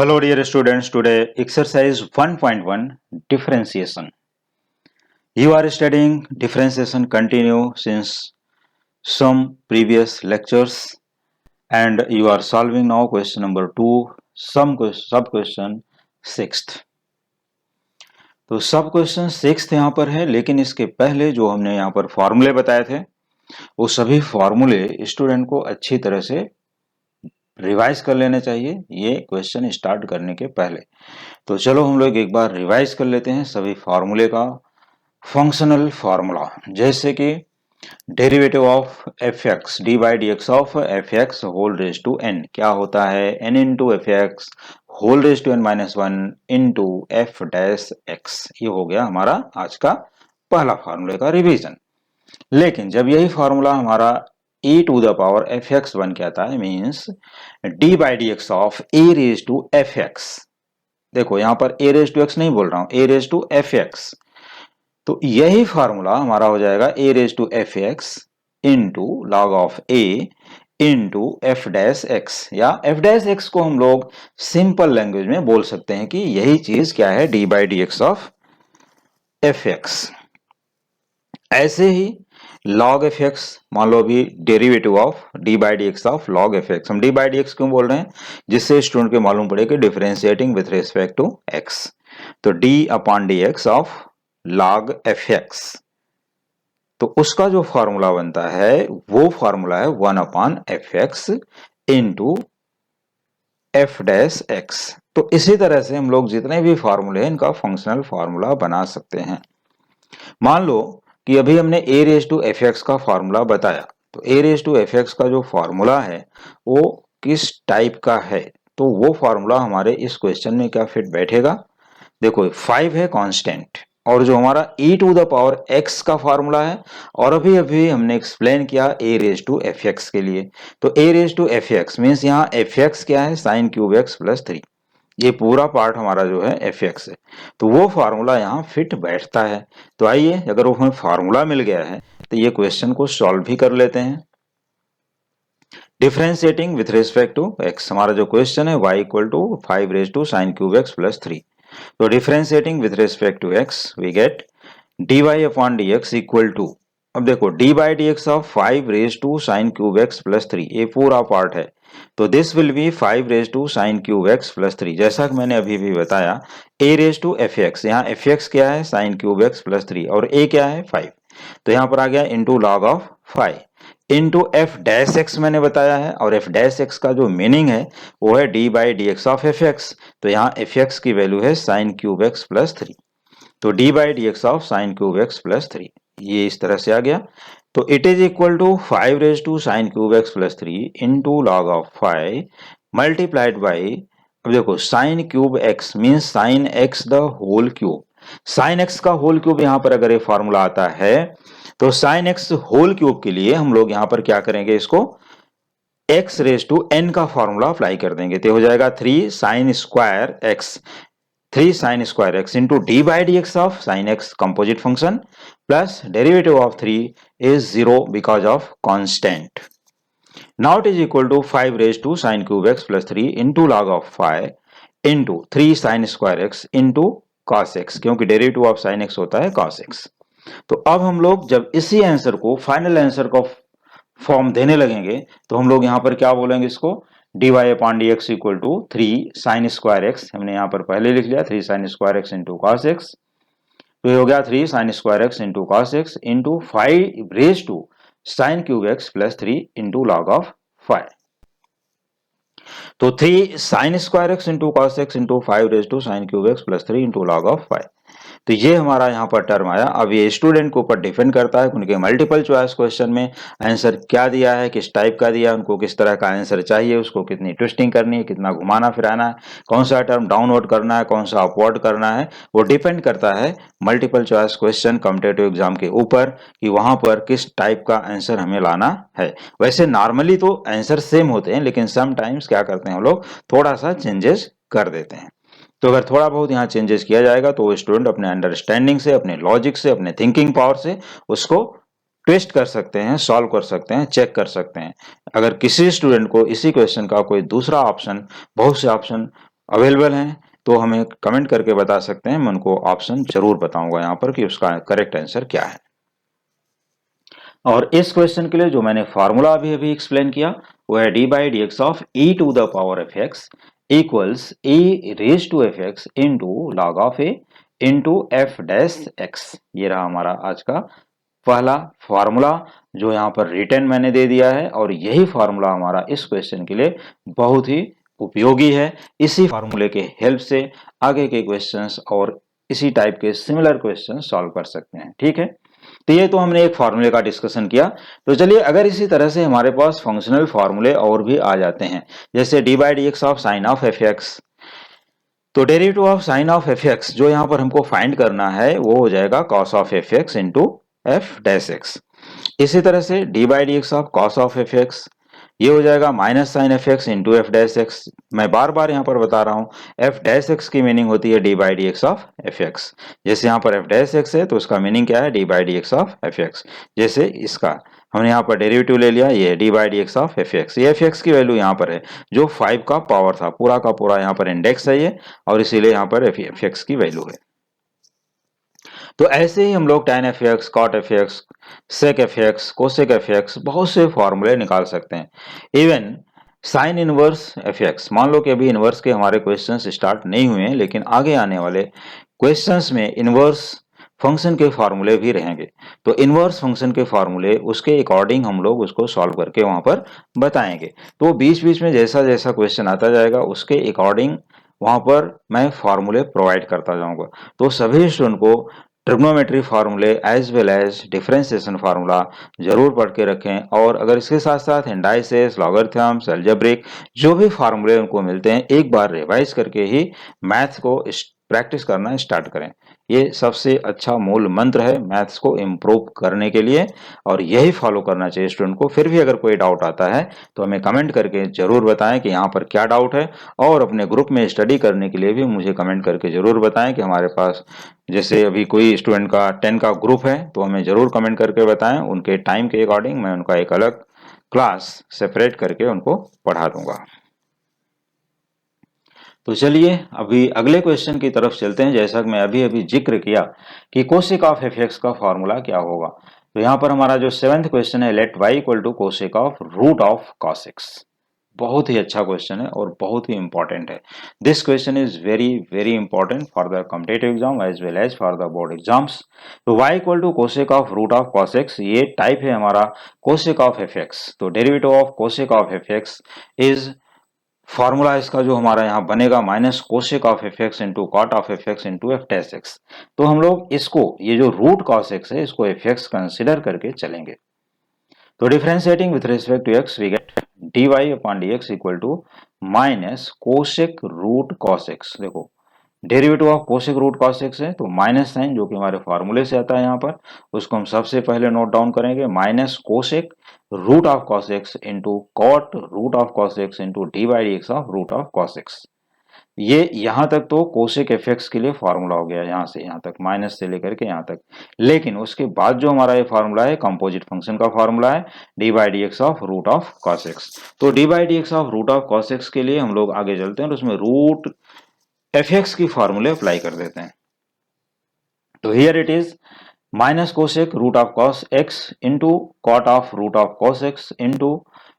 Hello dear students, today exercise 1.1 differentiation. You are studying differentiation continue since some previous lectures and you are solving now question number 2, sub question 6th. तो सब question 6th यहाँ पर है, लेकिन इसके पहले जो हमने यहाँ पर फॉर्मूले बताए थे वो सभी फॉर्मूले स्टूडेंट को अच्छी तरह से रिवाइज कर लेने चाहिए ये क्वेश्चन स्टार्ट करने के पहले। तो चलो हम लोग एक बार रिवाइज कर लेते हैं सभी फॉर्मूले का फंक्शनल फॉर्मूला, जैसे कि derivative of f x d by d x of f x whole raise to n क्या होता है, n into f x whole raise to n minus one into f dash x. ये हो गया हमारा आज का पहला फॉर्मूले का रिवीजन। लेकिन जब यही फॉर्मूला हमारा e to the power f x बन के आता है, means d by d x of a raise to f x. देखो यहां पर ए रेज टू एक्स नहीं बोल रहा हूं, a raise to f x. तो यही फॉर्मूला हमारा हो जाएगा a raise to f x into log of a into f dash x, या एफ डैश एक्स को हम लोग सिंपल लैंग्वेज में बोल सकते हैं कि यही चीज क्या है, d by d x of f x. ऐसे ही log एफ एक्स, मान लो अभी derivative of D by d x of log f x. हम डी बाई डी एक्स क्यों बोल रहे हैं, जिससे स्टूडेंट को मालूम पड़े कि differentiating with respect to x. तो d upon d x of log f x, तो उसका जो फॉर्मूला बनता है वो फॉर्मूला है one upon f x into f dash x. तो इसी तरह से हम लोग जितने भी फॉर्मूले हैं इनका फंक्शनल फॉर्मूला बना सकते हैं। मान लो कि अभी हमने ए रेज टू एफ एक्स का फॉर्मूला बताया, तो ए रेज टू एफ एक्स का जो फॉर्मूला है वो किस टाइप का है, तो वो फॉर्मूला हमारे इस क्वेश्चन में क्या फिट बैठेगा। देखो 5 है कांस्टेंट, और जो हमारा e to the power x का फॉर्मूला है, और अभी अभी हमने एक्सप्लेन किया a raise to f x के लिए। तो a raise to f x means यहाँ एफ एक्स क्या है, साइन क्यूब एक्स प्लस 3। ये पूरा पार्ट हमारा जो है एफ एक्स है, तो वो फार्मूला यहाँ फिट बैठता है। तो आइए, अगर वो हमें फार्मूला मिल गया है तो ये क्वेश्चन को सॉल्व भी कर लेते हैं। Differentiating with respect to x, हमारा जो क्वेश्चन है y equal to 5 raise to sine cube x plus 3। तो differentiating with respect to x we get d y upon d x equal to, अब देखो d by d x of 5 raise to sine cube x plus 3, ये पूरा part है। तो this will be 5 raise to sine cube x plus 3। जैसा कि मैंने अभी भी बताया, a raise to f x, यहाँ एफ एक्स क्या है, साइन क्यूब एक्स प्लस 3, और a क्या है 5। तो यहाँ पर आ गया into log of 5 into f dash x मैंने बताया है, और एफ डैश एक्स का जो मीनिंग है वो है d by d x of f x. तो यहाँ एफ एक्स की वैल्यू है साइन क्यूब एक्स प्लस 3। तो d by d x of sine cube x plus 3, ये इस तरह से आ गया। तो it is equal to 5 raise to sine cube x plus 3 into log of 5 multiplied by, अब देखो sine cube x means sine x the whole cube. Sine x का होल क्यूब यहाँ पर अगर ये फॉर्मूला आता है, तो साइन एक्स होल क्यूब के लिए हम लोग यहाँ पर क्या करेंगे, इसको एक्स रेज टू एन का फॉर्मूला अप्लाई कर देंगे। तो हो जाएगा 3 sine square x, 3 sine square x into d by d x of sine x composite function plus derivative of 3 is 0 because of constant. Now it is equal to 5 raised to sin cube x plus 3 into log of 5 into 3 sin square x into cos x, क्योंकि derivative of sin x होता है cos x। तो अब हम लोग जब इसी answer को फाइनल आंसर को फॉर्म देने लगेंगे, तो हम लोग यहाँ पर क्या बोलेंगे, इसको d y upon d x equal to 3 sine square x, हमने यहाँ पर पहले लिख लिया 3 sine square x into cos x. तो ये हो गया 3 sine square x into cos x into 5 raise to sine cube x plus 3 into log of 5। तो 3 sine square x into cos x into 5 raise to sine cube x plus 3 into log of 5। तो ये हमारा यहाँ पर term आया। अब ये student के ऊपर डिपेंड करता है उनके मल्टीपल चॉइस क्वेश्चन में आंसर क्या दिया है, किस टाइप का दिया है, उनको किस तरह का आंसर चाहिए, उसको कितनी ट्विस्टिंग करनी है, कितना घुमाना फिराना है, कौन सा टर्म डाउनवर्ड करना है, कौन सा अपवर्ड करना है, वो डिपेंड करता है multiple choice question competitive exam के ऊपर कि वहां पर किस टाइप का आंसर हमें लाना है। वैसे नॉर्मली तो आंसर सेम होते हैं, लेकिन समटाइम्स क्या करते हैं हम लोग, थोड़ा सा चेंजेस कर देते हैं। तो अगर थोड़ा बहुत यहाँ चेंजेस किया जाएगा तो स्टूडेंट अपने अंडरस्टैंडिंग से, अपने लॉजिक से, अपने थिंकिंग पावर से उसको ट्विस्ट कर सकते हैं, सॉल्व कर सकते हैं, चेक कर सकते हैं। अगर किसी स्टूडेंट को इसी क्वेश्चन का कोई दूसरा ऑप्शन, बहुत से ऑप्शन अवेलेबल हैं तो हमें कमेंट करके बता सकते हैं, मैं उनको ऑप्शन जरूर बताऊंगा यहाँ पर कि उसका करेक्ट आंसर क्या है। और इस क्वेश्चन के लिए जो मैंने फार्मूला अभी अभी एक्सप्लेन किया वो है d by d x of e to the power f x equals a raise to f x into log of a into f dash x. ये रहा हमारा आज का पहला फार्मूला जो यहाँ पर रिटर्न मैंने दे दिया है, और यही फार्मूला हमारा इस क्वेश्चन के लिए बहुत ही उपयोगी है। इसी फार्मूले के हेल्प से आगे के क्वेश्चंस और इसी टाइप के सिमिलर क्वेश्चन सॉल्व कर सकते हैं। ठीक है, तो ये तो हमने एक फार्मूले का डिस्कशन किया। तो चलिए अगर इसी तरह से हमारे पास फंक्शनल फार्मूले और भी आ जाते हैं, जैसे d by d x of sine of f x, तो derivative of sine of f x जो यहाँ पर हमको फाइंड करना है वो हो जाएगा cos of f x into f dash x. इसी तरह से d by d x of cos of f x ये हो जाएगा minus sine f x into f dash x. मैं बार बार यहाँ पर बता रहा हूँ, एफ डैश एक्स की मीनिंग होती है d by d x of f x. जैसे यहाँ पर एफ डैश एक्स है तो उसका मीनिंग क्या है, d by d x of f x. जैसे इसका हमने यहाँ पर डेरिवेटिव ले लिया, ये D by d x of f x. ये एफ एक्स की वैल्यू यहाँ पर है जो 5 का पावर था, पूरा का पूरा यहाँ पर इंडेक्स है ये, और इसीलिए यहाँ पर एफ एक्स की वैल्यू है। तो ऐसे ही हम लोग tan f x, cot f x, sec f x, cosec f x बहुत से फॉर्मूले निकाल सकते हैं। Even sine inverse f x, मान लो कि अभी इनवर्स के हमारे क्वेश्चंस स्टार्ट नहीं हुए हैं, लेकिन आगे आने वाले क्वेश्चंस में इनवर्स फंक्शन के फार्मूले भी रहेंगे। तो इनवर्स फंक्शन के फार्मूले उसके अकॉर्डिंग हम लोग उसको सॉल्व करके वहां पर बताएंगे। तो बीच बीच में जैसा जैसा क्वेश्चन आता जाएगा उसके अकॉर्डिंग वहां पर मैं फार्मूले प्रोवाइड करता जाऊंगा। तो सभी स्टूडेंट को ट्रिग्नोमेट्री फार्मूले as well as differentiation formula जरूर पढ़ के रखें, और अगर इसके साथ साथ इंडाइसेस, लॉगरिथम्स, अलजेब्रिक जो भी फार्मूले उनको मिलते हैं एक बार रिवाइज करके ही मैथ्स को प्रैक्टिस करना स्टार्ट करें। ये सबसे अच्छा मूल मंत्र है मैथ्स को इम्प्रूव करने के लिए, और यही फॉलो करना चाहिए स्टूडेंट को। फिर भी अगर कोई डाउट आता है तो हमें कमेंट करके जरूर बताएं कि यहाँ पर क्या डाउट है, और अपने ग्रुप में स्टडी करने के लिए भी मुझे कमेंट करके जरूर बताएं कि हमारे पास जैसे अभी कोई स्टूडेंट का 10 का ग्रुप है तो हमें जरूर कमेंट करके बताएं, उनके टाइम के अकॉर्डिंग मैं उनका एक अलग क्लास सेपरेट करके उनको पढ़ा दूंगा। तो चलिए अभी अगले क्वेश्चन की तरफ चलते हैं। जैसा कि मैं अभी अभी जिक्र किया कि कोसेक ऑफ एफ एक्स का फॉर्मूला क्या होगा, तो यहाँ पर हमारा जो 7th क्वेश्चन है, let y equal to cosec of root of cos x. बहुत ही अच्छा क्वेश्चन है और बहुत ही इंपॉर्टेंट है। This question is very very important for the competitive exam as well as for the board exams. तो y equal to cosec of root of cos x, ये टाइप है हमारा कोसेक ऑफ एफ एक्स। तो derivative of cosec of f x is, formula इसका जो हमारा यहाँ बनेगा minus cosec of f x into cot of f x into f dash x. तो हम लोग इसको, ये जो रूट कॉस एक्स है इसको एफ एक्स कंसिडर करके चलेंगे। तो differentiating with respect to x we get d y upon d x equal to minus cosec root cos x. देखो derivative of cosec root cos x है तो minus sign जो कि हमारे फॉर्मूले से आता है यहाँ पर, उसको हम सबसे पहले नोट डाउन करेंगे, minus cosec root of cos x into cot root of cos x into d by d x of root of cos x. ये यहां तक तो कोसेक एफ एक्स के लिए फॉर्मूला हो गया, यहां से यहां तक, माइनस से लेकर के यहां तक। लेकिन उसके बाद जो हमारा ये फॉर्मूला है कंपोजिट फंक्शन का फॉर्मूला है d by d x of root of cos x. तो d by d x of root of cos x के लिए हम लोग आगे चलते हैं और उसमें रूट एफ एक्स की फॉर्मूले अप्लाई कर देते हैं। तो here it is minus cosec root of cos x into cot of root of cos x into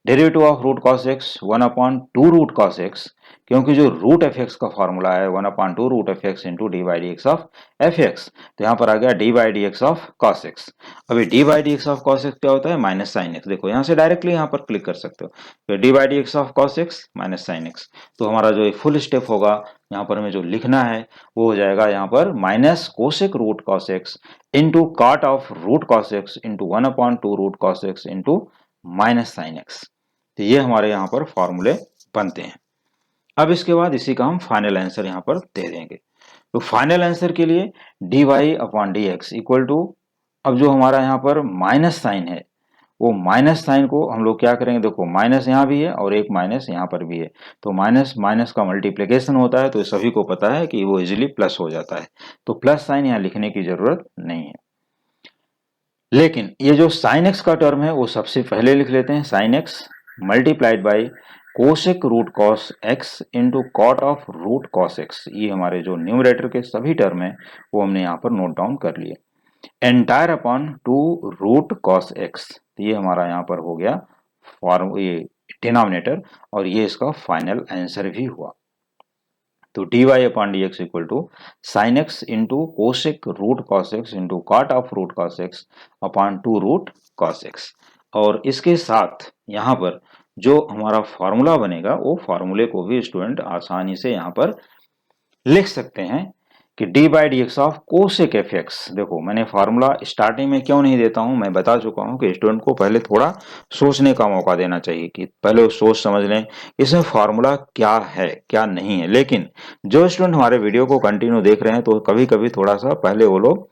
derivative of root cos x 1/2 root cos x, क्योंकि जो रूट एफ एक्स का formula है 1/2 root f x into d by d x of f x. तो यहाँ पर आ गया d by d x of cos x. अभी d by d x of cos x क्या होता है, माइनस साइन एक्स। देखो यहाँ से डायरेक्टली यहाँ पर क्लिक कर सकते हो, तो d by d x of cos x minus sine x. तो हमारा जो फुल स्टेप होगा यहाँ पर हमें जो लिखना है वो हो जाएगा यहाँ पर minus cosec root cos x into cot of root cos x into 1/2 root cos x into minus sine x. तो ये हमारे यहाँ पर फॉर्मूले बनते हैं। अब इसके बाद इसी का हम फाइनल आंसर यहाँ पर दे देंगे। तो फाइनल आंसर के लिए d y upon d x equal to, अब जो हमारा यहाँ पर माइनस साइन है वो माइनस साइन को हम लोग क्या करेंगे, देखो माइनस यहाँ भी है और एक माइनस यहाँ पर भी है, तो माइनस माइनस का मल्टीप्लिकेशन होता है तो सभी को पता है कि वो इजीली प्लस हो जाता है, तो प्लस साइन यहाँ लिखने की जरूरत नहीं है। लेकिन ये जो साइन एक्स का टर्म है वो सबसे पहले लिख लेते हैं, sine x multiplied by cosec root cos x into cot of root cos x, ये हमारे जो न्यूमरेटर के सभी टर्म है वो हमने यहाँ पर नोट डाउन कर लिए। Entire upon 2 root cos x, ये हमारा यहाँ पर हो गया फॉर्म, ये डिनोमिनेटर, और ये इसका फाइनल आंसर भी हुआ। तो dy upon d x equal to sine x into cosec root cos x into cot of root cos x upon 2 root cos x. और इसके साथ यहाँ पर जो हमारा फॉर्मूला बनेगा वो फॉर्मूले को भी स्टूडेंट आसानी से यहाँ पर लिख सकते हैं कि d by d x of cosec f x. देखो मैंने फार्मूला स्टार्टिंग में क्यों नहीं देता हूं, मैं बता चुका हूं कि स्टूडेंट को पहले थोड़ा सोचने का मौका देना चाहिए, कि पहले वो सोच समझ लें इसमें फार्मूला क्या है क्या नहीं है। लेकिन जो स्टूडेंट हमारे वीडियो को कंटिन्यू देख रहे हैं तो कभी कभी थोड़ा सा पहले वो लोग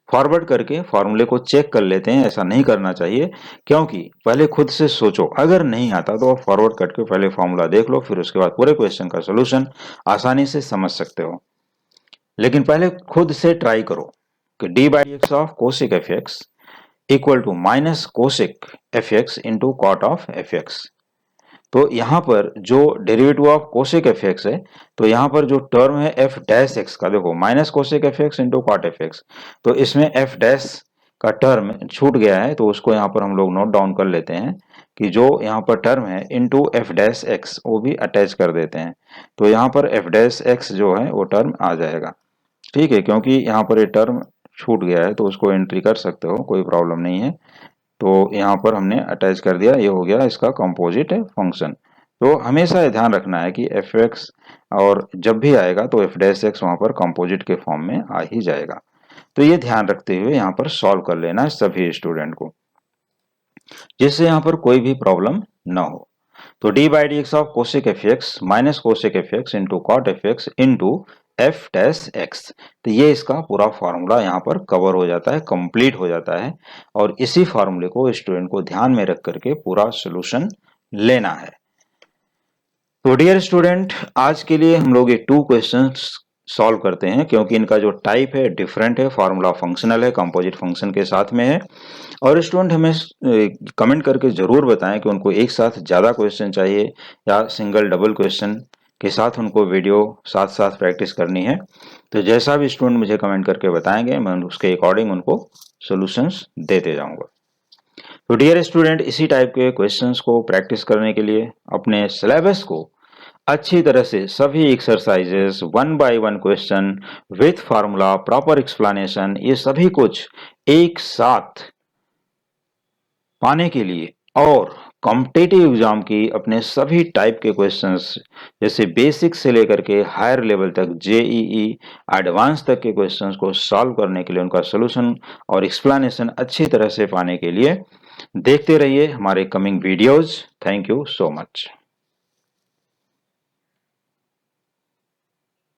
फॉरवर्ड करके फॉर्मूले को चेक कर लेते हैं। ऐसा नहीं करना चाहिए, क्योंकि पहले खुद से सोचो, अगर नहीं आता तो फॉरवर्ड करके पहले फॉर्मूला देख लो, फिर उसके बाद पूरे क्वेश्चन का सोल्यूशन आसानी से समझ सकते हो। लेकिन पहले खुद से ट्राई करो कि d by x of cosec f x equal to minus cosec f x into cot of f x. तो यहाँ पर जो derivative of cosec f x है, तो यहाँ पर जो टर्म है एफ डैश एक्स का, देखो minus cosec f x into cot f x, तो इसमें एफ डैश का टर्म छूट गया है, तो उसको यहाँ पर हम लोग नोट डाउन कर लेते हैं कि जो यहाँ पर टर्म है इंटू एफ डैश एक्स वो भी अटैच कर देते हैं। तो यहाँ पर एफ डैश एक्स जो है वो टर्म आ जाएगा, ठीक है, क्योंकि यहाँ पर ये टर्म छूट गया है तो उसको एंट्री कर सकते हो, कोई प्रॉब्लम नहीं है। तो यहाँ पर हमने अटैच कर दिया, ये हो गया इसका कंपोजिट फंक्शन। तो हमेशा ये ध्यान रखना है कि एफ एक्स और जब भी आएगा तो एफ डैश एक्स वहाँ पर कंपोजिट के फॉर्म में आ ही जाएगा। तो ये ध्यान रखते हुए यहाँ पर सॉल्व कर लेना है सभी स्टूडेंट को, जिससे यहाँ पर कोई भी प्रॉब्लम ना हो। तो d by d x of cosec f x minus cosec f x into cot f x into f dash x, तो ये इसका पूरा फार्मूला यहाँ पर कवर हो जाता है, कंप्लीट हो जाता है। और इसी फार्मूले को स्टूडेंट को ध्यान में रख करके पूरा सोल्यूशन लेना है। तो डियर स्टूडेंट, आज के लिए हम लोग ये 2 क्वेश्चंस सॉल्व करते हैं, क्योंकि इनका जो टाइप है डिफरेंट है, फार्मूला फंक्शनल है, कंपोजिट फंक्शन के साथ में है। और स्टूडेंट हमें कमेंट करके जरूर बताएं कि उनको एक साथ ज़्यादा क्वेश्चन चाहिए या सिंगल डबल क्वेश्चन के साथ उनको वीडियो साथ साथ प्रैक्टिस करनी है। तो जैसा भी स्टूडेंट मुझे कमेंट करके बताएंगे मैं उसके अकॉर्डिंग उनको सॉल्यूशंस देते जाऊंगा। तो डियर स्टूडेंट, इसी टाइप के क्वेश्चंस को प्रैक्टिस करने के लिए अपने सिलेबस को अच्छी तरह से सभी exercises 1 by 1 question with formula proper explanation, ये सभी कुछ एक साथ पाने के लिए और कॉम्पिटिटिव एग्जाम की अपने सभी टाइप के क्वेश्चंस, जैसे बेसिक से लेकर के हायर लेवल तक जेईई एडवांस तक के क्वेश्चंस को सॉल्व करने के लिए, उनका सॉल्यूशन और एक्सप्लेनेशन अच्छी तरह से पाने के लिए देखते रहिए हमारे coming videos. Thank you so much.